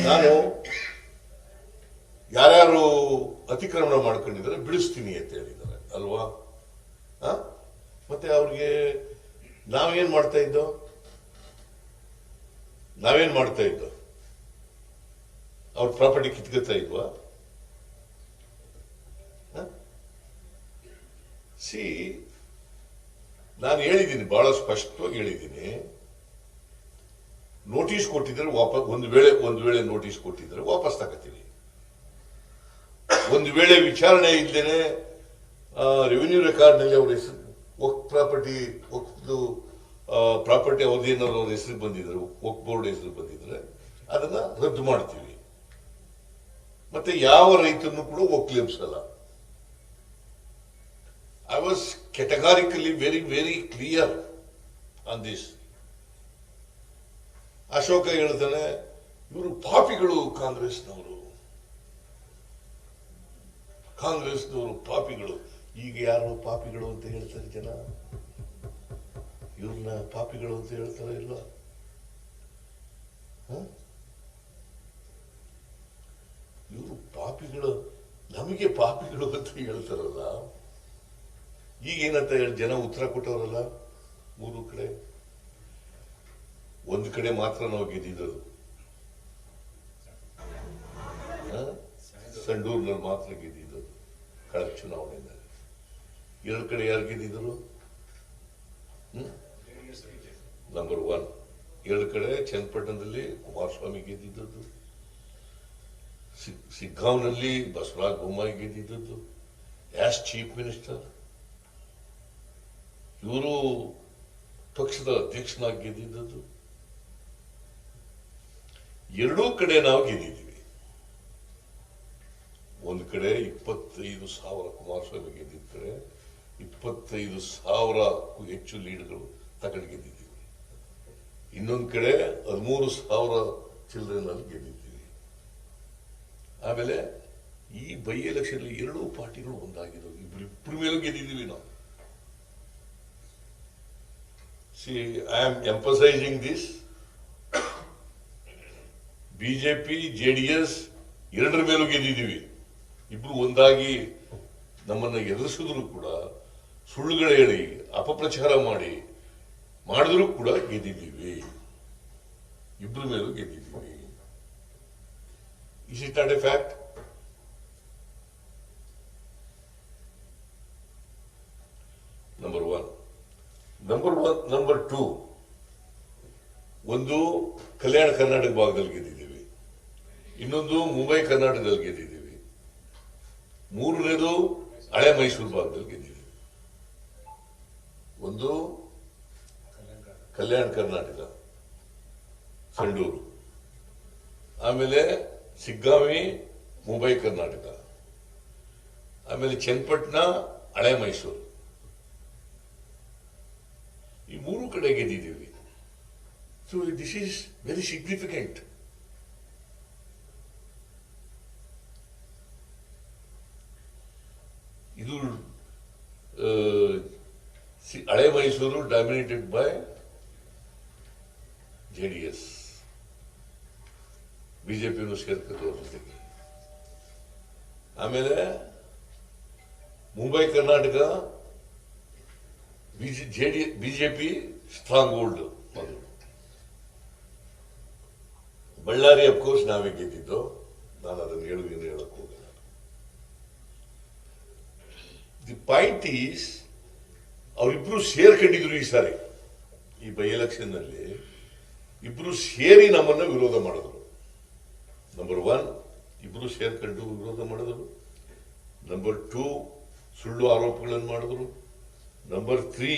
ನಾನು ಯಾರ್ಯಾರು ಅತಿಕ್ರಮಣ ಮಾಡ್ಕೊಂಡಿದ್ದಾರೆ ಬಿಡಿಸ್ತೀನಿ ಅಂತ ಹೇಳಿದ್ದಾರೆ ಅಲ್ವಾ? ಮತ್ತೆ ಅವ್ರಿಗೆ ನಾವೇನ್ ಮಾಡ್ತಾ ಇದ್ದೋ? ಅವ್ರ ಪ್ರಾಪರ್ಟಿ ಕಿತ್ಕೊತಾ ಇದ್ವಾ? ನಾನು ಹೇಳಿದ್ದೀನಿ, ಬಹಳ ಸ್ಪಷ್ಟವಾಗಿ ಹೇಳಿದ್ದೀನಿ. ನೋಟಿಸ್ ಕೊಟ್ಟಿದ್ರೆ ವಾಪಸ್, ಒಂದು ವೇಳೆ ನೋಟಿಸ್ ಕೊಟ್ಟಿದ್ರೆ ವಾಪಸ್ ತಗೋತೀವಿ. ಒಂದು ವೇಳೆ ವಿಚಾರಣೆ ಇದ್ದೇನೆ ರೆವಿನ್ಯೂ ರೆಕಾರ್ಡ್ ನಲ್ಲಿ ಅವ್ರ ಹೆಸರು ಪ್ರಾಪರ್ಟಿ ಅವ್ರದ್ದೇನಾದ್ರು ಅವ್ರ ಹೆಸರು ಬಂದಿದ್ರು, ವಕ್ಫ್ ಬೋರ್ಡ್ ಹೆಸರು ಬಂದಿದ್ರೆ ಅದನ್ನ ರದ್ದು ಮಾಡ್ತೀವಿ. ಮತ್ತೆ ಯಾವ ರೈತನ್ನು ಕೂಡ ಒಕ್ಲೇಬ್ಸಲ್ಲ. I was categorically very clear on this. Ashoka ಹೇಳ್ತಾನೆ, ಇವರು ಪಾಪಿಗಳು, ಕಾಂಗ್ರೆಸ್ನವರು ಪಾಪಿಗಳು. ಈಗ ಯಾರು ಪಾಪಿಗಳು ಅಂತ ಹೇಳ್ತಾರೆ ಜನ? ಇವ್ರನ್ನ ಪಾಪಿಗಳು ಅಂತ ಹೇಳ್ತಾರ ಇಲ್ಲ? ಇವರು ಪಾಪಿಗಳು, ನಮಗೆ ಪಾಪಿಗಳು ಅಂತ ಹೇಳ್ತಾರಲ್ಲ. ಈಗೇನಂತ ಹೇಳಿ ಜನ ಉತ್ತರ ಕೊಟ್ಟವರಲ್ಲ. ಮೂರು ಕಡೆ, ಒಂದು ಕಡೆ ಮಾತ್ರ ನಾವು ಗೆದ್ದಿದ್ದದು, ಸಂಡೂರಿನಲ್ಲಿ ಮಾತ್ರ ಗೆದ್ದಿದ್ದದು ಕಳೆದ ಚುನಾವಣೆಯಲ್ಲಿ. ಎರಡು ಕಡೆ ಯಾರು ಗೆದ್ದಿದ್ರು? ನಂಬರ್ 1. ಎರಡು ಕಡೆ ಚನ್ನಪಟ್ಟಣದಲ್ಲಿ ಕುಮಾರಸ್ವಾಮಿ ಗೆದ್ದಿದ್ದದ್ದು, ಸಿಗ್ಗಾಂವ್ನಲ್ಲಿ ಬಸವರಾಜ ಬೊಮ್ಮಾಯಿ ಗೆದ್ದಿದ್ದದ್ದು ಆಸ್ ಚೀಫ್ ಮಿನಿಸ್ಟರ್. ಇವರು ಪಕ್ಷದ ಅಧ್ಯಕ್ಷನಾಗಿ ಗೆದ್ದಿದ್ದದ್ದು. ಎರಡೂ ಕಡೆ ನಾವು ಗೆದ್ದಿದ್ದೀವಿ. ಒಂದು ಕಡೆ 25,000 ಕುಮಾರಸ್ವಾಮಿ ಗೆದ್ದಿದ್ದ ಕಡೆ 25,000ಕ್ಕೂ ಹೆಚ್ಚು ಲೀಡ್ಗಳು ತಗೊಂಡು ಗೆದ್ದಿದ್ದೀವಿ. ಇನ್ನೊಂದು ಕಡೆ 13,000 ಚಿಲ್ಡ್ರನ್ನಲ್ಲಿ ಗೆದ್ದಿದ್ದೀವಿ. ಆಮೇಲೆ ಈ ಬೈ ಎಲೆಕ್ಷನ್ ಎರಡೂ ಪಾರ್ಟಿಗಳು ಒಂದಾಗಿದ್ದವು. ಇಬ್ಬರ ಮೇಲೂ ಗೆದ್ದಿದ್ದೀವಿ ನಾವು. See, I am emphasizing this. BJP JDS ಎರಡರ ಮೇಲೂ ಗೆದ್ದಿದ್ದೀವಿ. ಇಬ್ರು ಒಂದಾಗಿ ನಮ್ಮನ್ನ ಎದುರಿಸಿದ್ರು ಕೂಡ, ಸುಳ್ಳುಗಳು ಹೇಳಿ ಅಪಪ್ರಚಾರ ಮಾಡಿದ್ರು ಕೂಡ ಗೆದ್ದಿದ್ದೀವಿ. ಇಬ್ರ ಮೇಲೂ ಗೆದ್ದಿದ್ದೀವಿ. Is it not a fact? Number 1. Number 2, ಒಂದು ಕಲ್ಯಾಣ ಕರ್ನಾಟಕ ಭಾಗದಲ್ಲಿ ಗೆದ್ದಿದ್ದೀವಿ, ಇನ್ನೊಂದು ಮುಂಬೈ ಕರ್ನಾಟಕದಲ್ಲಿ ಗೆದ್ದಿದ್ದೀವಿ, ಮೂರನೇದು ಹಳೆ ಮೈಸೂರು ಭಾಗದಲ್ಲಿ ಗೆದ್ದಿದ್ದೀವಿ. ಒಂದು ಕಲ್ಯಾಣ ಕರ್ನಾಟಕ ಸಂಡೂರು, ಆಮೇಲೆ ಸಿಗ್ಗಾಂವಿ ಮುಂಬೈ ಕರ್ನಾಟಕ, ಆಮೇಲೆ ಚನ್ನಪಟ್ಟಣ ಹಳೆ ಮೈಸೂರು. ಈ ಮೂರು ಕಡೆ ಗೆದ್ದಿದ್ದೀವಿ. So this is very significant. ಇದು ಹಳೆ ಮೈಸೂರು ಡಾಮಿನೇಟೆಡ್ ಬೈ ಜೆಡಿಎಸ್, ಬಿಜೆಪಿಯನ್ನು ಸೇರ್ಕತ್ತವ್ರ ಜೊತೆಗೆ. ಆಮೇಲೆ Mumbai Karnataka BJP strong hold ಮೊದಲು. ಬಳ್ಳಾರಿ ಅಫ್ಕೋರ್ಸ್ ನಾವೇ ಗೆದ್ದಿದ್ದು, ನಾನು ಅದನ್ನು ಹೇಳಕ್ ಹೋಗಲ್ಲ. ದಿ ಪಾಯಿಂಟ್ ಈಸ್, ಅವರಿಬ್ರು ಸೇರ್ಕೊಂಡಿದ್ರು ಈ ಸಾರಿ. ಈ ಬೈ ಎಲೆಕ್ಷನ್ ನಲ್ಲಿ ಇಬ್ರು ಸೇರಿ ನಮ್ಮನ್ನ ವಿರೋಧ ಮಾಡಿದ್ರು. ನಂಬರ್ 1, ಇಬ್ರು ಸೇರ್ಕೊಂಡು ವಿರೋಧ ಮಾಡಿದ್ರು. ನಂಬರ್ 2, ಸುಳ್ಳು ಆರೋಪಗಳನ್ನು ಮಾಡಿದ್ರು. ನಂಬರ್ 3,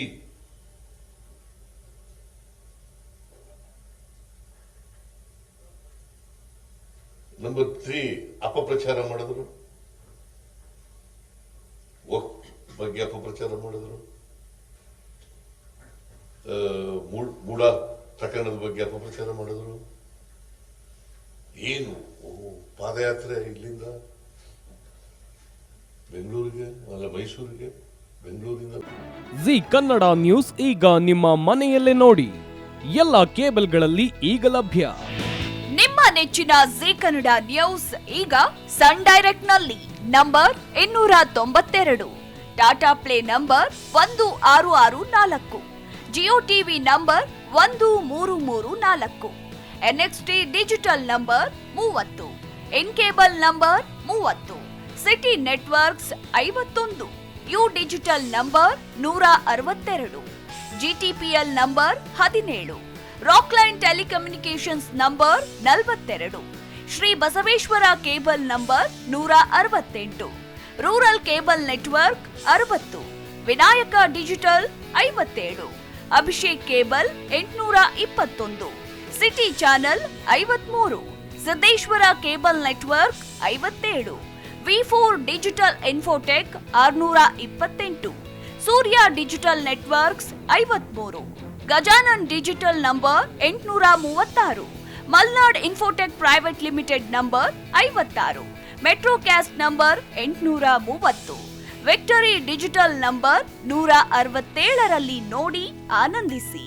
ಅಪಪ್ರಚಾರ ಮಾಡಿದ್ರು. ವಕ್ಫ್ ಬಗ್ಗೆ ಅಪಪ್ರಚಾರ ಮಾಡಿದ್ರು. ಮೂಡ ಪ್ರಕರಣದ ಬಗ್ಗೆ ಅಪಪ್ರಚಾರ ಮಾಡಿದ್ರು. ಏನು ಪಾದಯಾತ್ರೆ ಇಲ್ಲಿಂದ ಬೆಂಗಳೂರಿಗೆ, ಅಲ್ಲ ಮೈಸೂರಿಗೆ, ಬೆಂಗಳೂರಿಂದ. ಜಿ ಕನ್ನಡ ನ್ಯೂಸ್ ಈಗ ನಿಮ್ಮ ಮನೆಯಲ್ಲೇ ನೋಡಿ. ಎಲ್ಲ ಕೇಬಲ್ಗಳಲ್ಲಿ ಈಗ ಲಭ್ಯ. ನಿಮ್ಮ ನೆಚ್ಚಿನ ಜೀ ಕನ್ನಡ ನ್ಯೂಸ್ ಈಗ ಸನ್ ಡೈರೆಕ್ಟ್ ನಲ್ಲಿ number 292, Tata Play number 1664, Jio TV number 1334, NXT digital number 30, in cable number 30, city networks 51, U digital number 162, GTPL number 17, Rockline telecommunications number 42, Shri Basaveshwara cable number 168, rural cable network 60, Vinayaka digital 57, Abhishek cable 821, city channel 53, Siddeshwara cable network 57, ವಿ4 digital infotech 628, Surya digital networks 53, Gajanan digital number 836, Malnad infotech private limited number 56, metrocast number 830, victory digital number 167ರಲ್ಲಿ ನೋಡಿ ಆನಂದಿಸಿ.